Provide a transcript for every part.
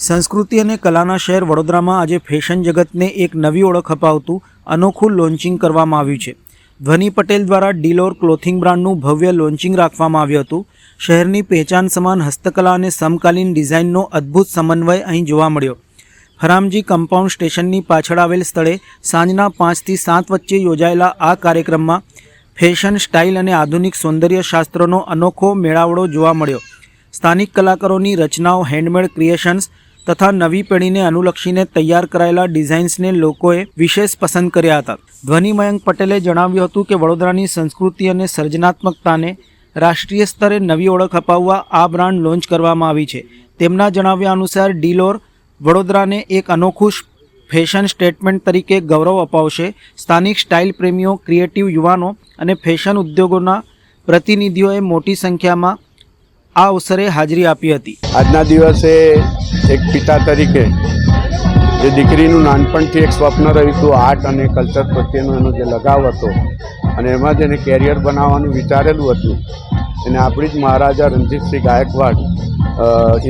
સંસ્કૃતિ અને કલાના શહેર વડોદરામાં આજે ફેશન જગતને એક નવી ઓળખ અપાવતું અનોખું લોન્ચિંગ કરવામાં આવ્યું છે। ધ્વની પટેલ દ્વારા ડીલોર ક્લોથિંગ બ્રાન્ડનું ભવ્ય લોન્ચિંગ રાખવામાં આવ્યું હતું। શહેરની પહેચાન સમાન હસ્તકલા અને સમકાલીન ડિઝાઇનનો અદ્ભુત સમન્વય અહીં જોવા મળ્યો। હરામજી કમ્પાઉન્ડ સ્ટેશનની પાછળ આવેલ સ્થળે સાંજના 5 થી 7 વચ્ચે યોજાયેલા આ કાર્યક્રમમાં ફેશન, સ્ટાઇલ અને આધુનિક સૌંદર્ય શાસ્ત્રનો અનોખો મેળાવડો જોવા મળ્યો। સ્થાનિક કલાકારોની રચનાઓ, હેન્ડમેડ ક્રિએશન્સ તથા નવી પેઢીને અનુલક્ષીને તૈયાર કરાયેલા ડિઝાઇન્સને લોકોએ વિશેષ પસંદ કર્યા હતા। ધ્વની મયંક પટેલે જણાવ્યું હતું કે વડોદરાની સંસ્કૃતિ અને સર્જનાત્મકતાને રાષ્ટ્રીય સ્તરે નવી ઓળખ અપાવવા આ બ્રાન્ડ લોન્ચ કરવામાં આવી છે। તેમના જણાવ્યા અનુસાર ડીલોર વડોદરાને એક અનોખું ફેશન સ્ટેટમેન્ટ તરીકે ગૌરવ અપાવશે। સ્થાનિક સ્ટાઇલ પ્રેમીઓ, ક્રિએટિવ યુવાનો અને ફેશન ઉદ્યોગોના પ્રતિનિધિઓએ મોટી સંખ્યામાં આ અવસરે હાજરી આપી હતી। આજના દિવસે એક પિતા તરીકે જે દીકરીનું નાનપણથી એક સ્વપ્ન રહ્યું હતું, આર્ટ અને કલ્ચર પ્રત્યેનો એનો જે લગાવ હતો અને એમાં જ એને કેરિયર બનાવવાનું વિચારેલું હતું, એને આપણી જ મહારાજા રણજીતસિંહ ગાયકવાડ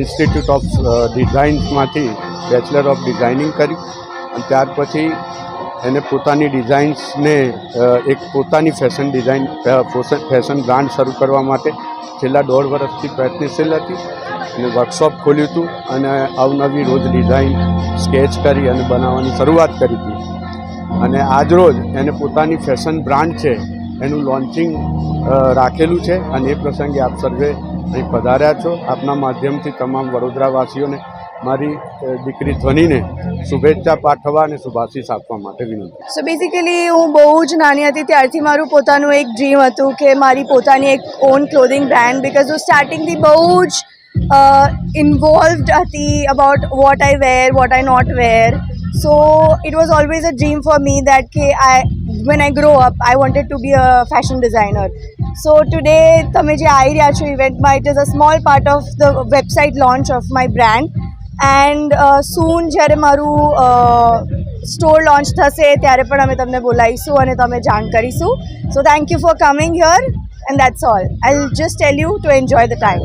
ઇન્સ્ટિટ્યૂટ ઓફ ડિઝાઇન્સમાંથી બેચલર ઓફ ડિઝાઇનિંગ કર્યું અને ત્યાર પછી એને પોતાની ડિઝાઇન્સને એક પોતાની ફેશન બ્રાન્ડ શરૂ કરવા માટે છેલ્લા 1.5 વર્ષથી પ્રયત્નશીલ હતી અને વર્કશોપ ખોલ્યું હતું અને અવનવી રોજ ડિઝાઇન સ્કેચ કરી અને બનાવવાની શરૂઆત કરી હતી અને આજરોજ એને પોતાની ફેશન બ્રાન્ડ છે એનું લોન્ચિંગ રાખેલું છે અને એ પ્રસંગે આપ સર્વે અહીં પધાર્યા છો। આપના માધ્યમથી તમામ વડોદરાવાસીઓને મારી દીકરી ધ્વનીને શુભેચ્છા પાઠવવા અને શુભાશીષ આપવા માટે વિનંતી। સો બેઝિકલી હું બહુ જ નાની હતી ત્યારથી મારું પોતાનું એક ડ્રીમ હતું કે મારી પોતાની એક ઓન ક્લોથિંગ બ્રાન્ડ, બિકોઝ હું સ્ટાર્ટિંગથી બહુ જ ઇન્વોલ્વડ હતી about what I wear, what I not wear. So it was always a dream for me that કે when I grow up, I wanted to be a fashion designer. So today તમે જે આવી રહ્યા છો ઇવેન્ટમાં, it is a small part of the website launch of my brand. And soon જ્યારે મારું store launch થશે ત્યારે પણ અમે તમને બોલાવીશું અને તમે જાણ કરીશું. So thank you for coming here and that's all. I will just tell you two enjoy the time.